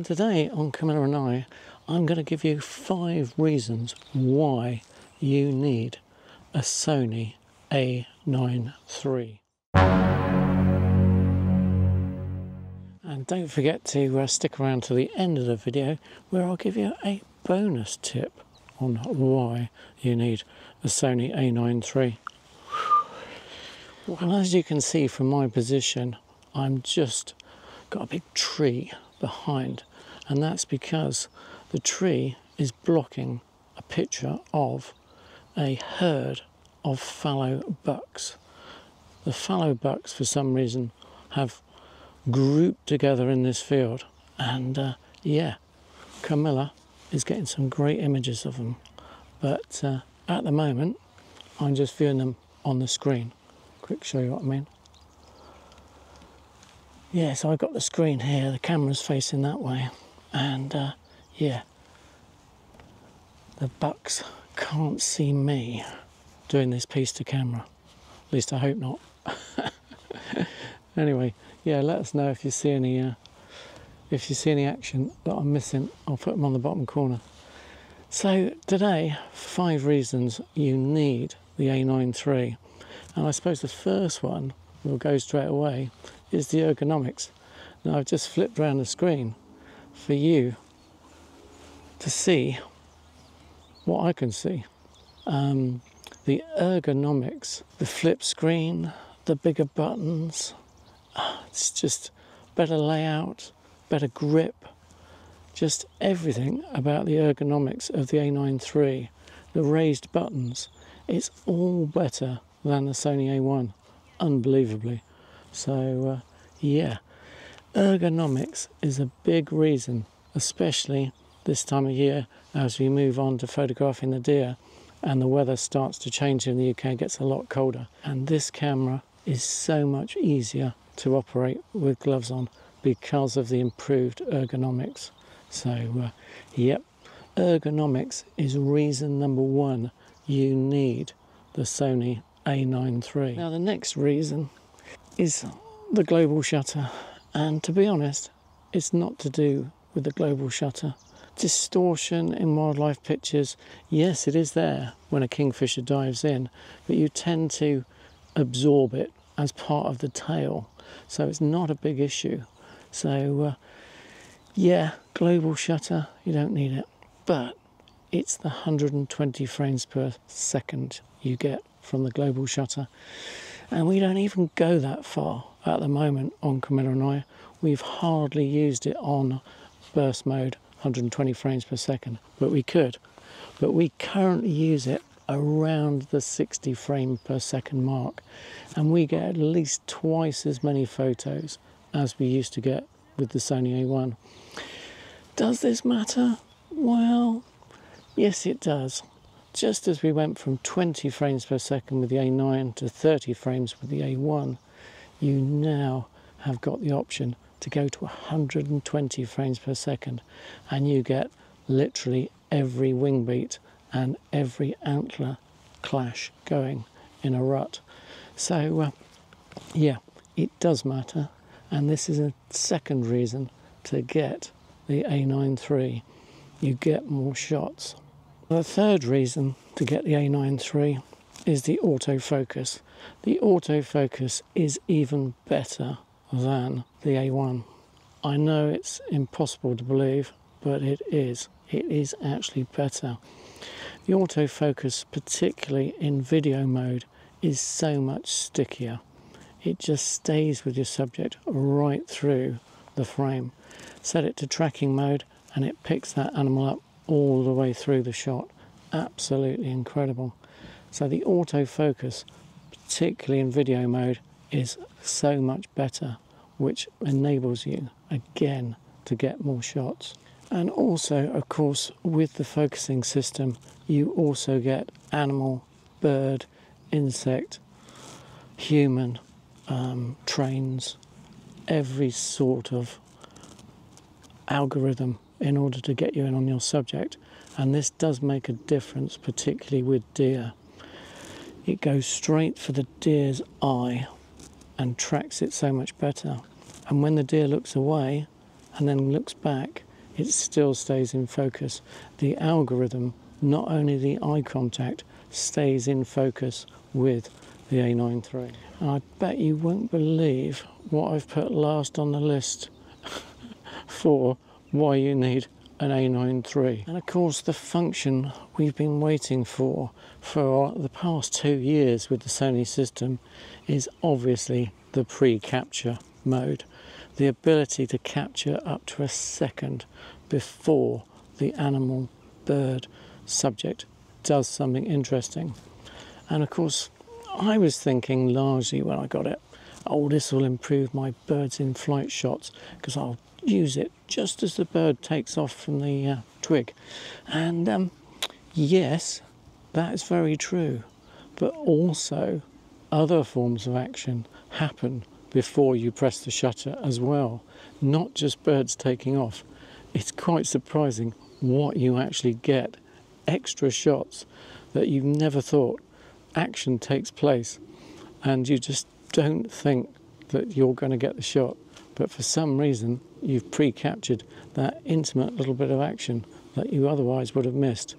And today on Camilla and I, I'm going to give you 5 reasons why you need a Sony A9 III. And don't forget to stick around to the end of the video where I'll give you a bonus tip on why you need a Sony A9 III. Well, as you can see from my position, I'm just got a big tree behind, and that's because the tree is blocking a picture of a herd of fallow bucks. The fallow bucks, for some reason, have grouped together in this field, and yeah, Camilla is getting some great images of them, but at the moment I'm just viewing them on the screen. Quick show you what I mean. Yeah, so I've got the screen here, the camera's facing that way, and yeah, the bucks can't see me doing this piece to camera. At least I hope not. Anyway, yeah, let us know if you see any action that I'm missing. I'll put them on the bottom corner. So today, 5 reasons you need the A9 III, and I suppose the first one, we'll go straight away, is the ergonomics. Now I've just flipped around the screen for you to see what I can see. The ergonomics, the flip screen, the bigger buttons, it's just better layout, better grip, just everything about the ergonomics of the A9 III, the raised buttons, it's all better than the Sony A1, unbelievably. So yeah, ergonomics is a big reason, especially this time of year as we move on to photographing the deer and the weather starts to change in the UK, it gets a lot colder, and this camera is so much easier to operate with gloves on because of the improved ergonomics. So yep, ergonomics is reason number 1 you need the Sony A9 III. Now the next reason is the global shutter, and to be honest, it's not to do with the global shutter. Distortion in wildlife pictures, yes, it is there when a kingfisher dives in, but you tend to absorb it as part of the tail, so it's not a big issue. So yeah, global shutter, you don't need it, but it's the 120 frames per second you get from the global shutter, and we don't even go that far at the moment on Camilla and I. We've hardly used it on burst mode 120 frames per second, but we could. But we currently use it around the 60 frame per second mark, and we get at least twice as many photos as we used to get with the Sony A1. Does this matter? Well, yes it does. Just as we went from 20 frames per second with the A9 to 30 frames with the A1, you now have got the option to go to 120 frames per second, and you get literally every wing beat and every antler clash going in a rut. So yeah, it does matter, and this is a second reason to get the A9 III. You get more shots. The third reason to get the A9 III is the autofocus. The autofocus is even better than the A1. I know it's impossible to believe, but it is. It is actually better. The autofocus, particularly in video mode, is so much stickier. It just stays with your subject right through the frame. Set it to tracking mode and it picks that animal up all the way through the shot. Absolutely incredible. So the autofocus, particularly in video mode, is so much better, which enables you again to get more shots. And also, of course, with the focusing system, you also get animal, bird, insect, human, trains, every sort of algorithm in order to get you in on your subject. And this does make a difference, particularly with deer. It goes straight for the deer's eye and tracks it so much better. And when the deer looks away and then looks back, it still stays in focus. The algorithm, not only the eye contact, stays in focus with the A9 III. And I bet you won't believe what I've put last on the list for why you need an A9 III. And of course the function we've been waiting for the past 2 years with the Sony system is obviously the pre-capture mode. The ability to capture up to a second before the animal, bird, subject does something interesting. And of course I was thinking largely when I got it, oh, this will improve my birds in flight shots because I'll use it just as the bird takes off from the twig. And yes, that is very true, but also other forms of action happen before you press the shutter as well, not just birds taking off. It's quite surprising what you actually get, extra shots that you never thought action takes place, and you just don't think that you're going to get the shot, but for some reason you've pre-captured that intimate little bit of action that you otherwise would have missed.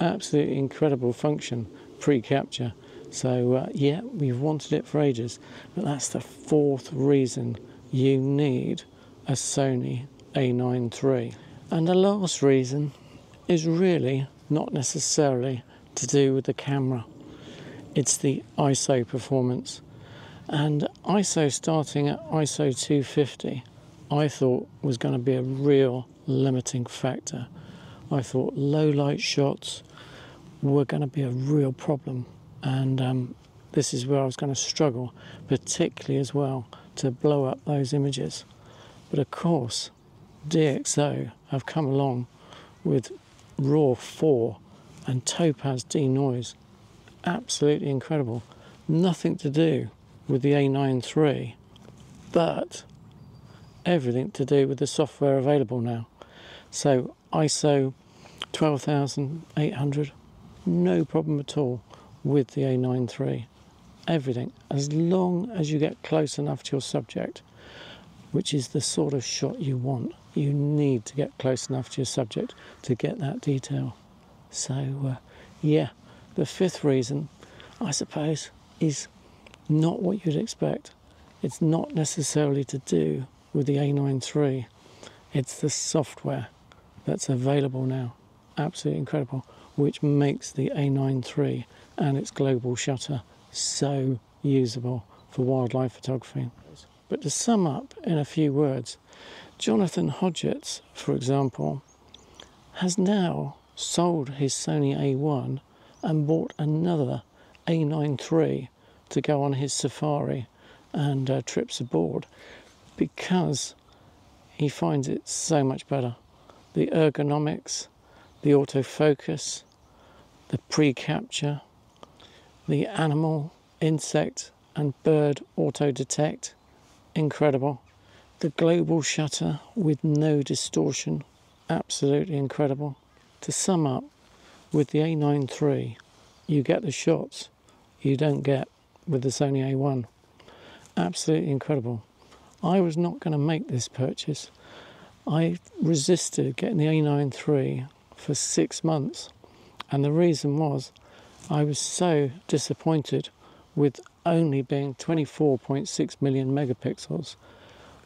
Absolutely incredible function, pre-capture. So yeah, we've wanted it for ages, but that's the 4th reason you need a Sony A9 III. And the last reason is really not necessarily to do with the camera. It's the ISO performance. And ISO starting at ISO 250, I thought was going to be a real limiting factor. I thought low light shots were going to be a real problem. And this is where I was going to struggle, particularly as well, to blow up those images. But of course, DxO have come along with RAW 4 and Topaz denoise. Absolutely incredible. Nothing to do with the A9 III, but everything to do with the software available now. So ISO 12,800, no problem at all with the A9 III. Everything, as long as you get close enough to your subject, which is the sort of shot you want. You need to get close enough to your subject to get that detail. So yeah, the 5th reason, I suppose, is not what you'd expect. It's not necessarily to do with the A9 III. It's the software that's available now. Absolutely incredible, which makes the A9 III and its global shutter so usable for wildlife photography. But to sum up in a few words, Jonathan Hodgetts, for example, has now sold his Sony A1 and bought another A9 III to go on his safari and trips aboard, because he finds it so much better. The ergonomics, the autofocus, the pre-capture, the animal, insect and bird auto-detect, incredible. The global shutter with no distortion, absolutely incredible. To sum up, with the A9 III, you get the shots you don't get with the Sony A1. Absolutely incredible. I was not going to make this purchase. I resisted getting the A9 III for 6 months, and the reason was I was so disappointed with only being 24.6 million megapixels.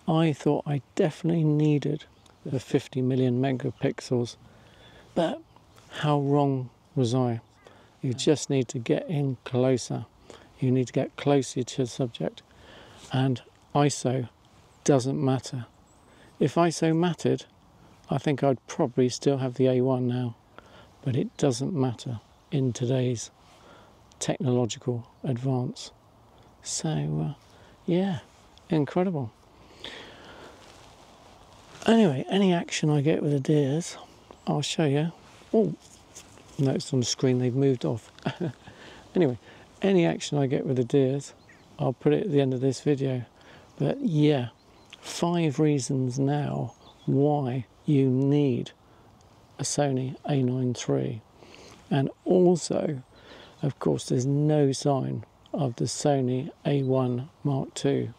I thought I definitely needed the 50 million megapixels, but how wrong was I? You just need to get in closer. You need to get closer to the subject, and ISO doesn't matter. If ISO mattered, I think I'd probably still have the A1 now, but it doesn't matter in today's technological advance. So yeah, incredible. Anyway, any action I get with the deers, I'll show you. Oh, noticed on the screen they've moved off. Anyway, any action I get with the deers, I'll put it at the end of this video. But yeah, 5 reasons now why you need a Sony A9 III. And also, of course, there's no sign of the Sony A1 Mark II.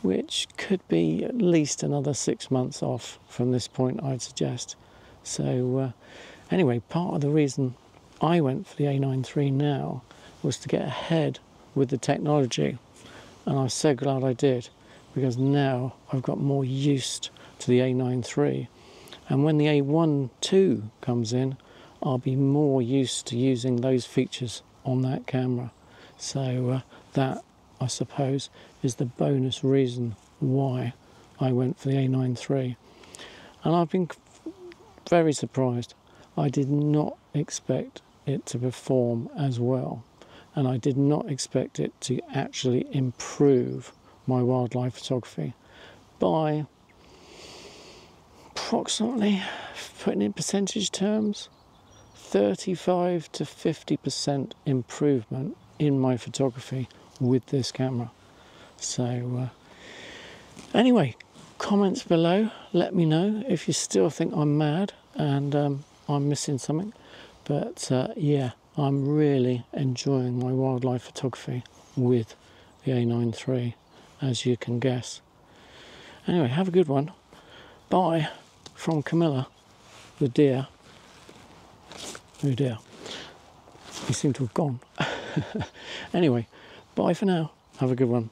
which could be at least another 6 months off from this point, I'd suggest. So anyway, part of the reason I went for the A9 III now was to get ahead with the technology, and I'm so glad I did, because now I've got more used to the A9 III, and when the A1 II comes in, I'll be more used to using those features on that camera. So that, I suppose, is the bonus reason why I went for the A9 III. And I've been very surprised. I did not expect it to perform as well, and I did not expect it to actually improve my wildlife photography by approximately, putting in percentage terms, 35 to 50% improvement in my photography with this camera. So anyway, comments below, let me know if you still think I'm mad and I'm missing something. But yeah, I'm really enjoying my wildlife photography with the A9 III, as you can guess. Anyway, have a good one. Bye from Camilla, the deer. Oh dear, he seemed to have gone. Anyway, bye for now. Have a good one.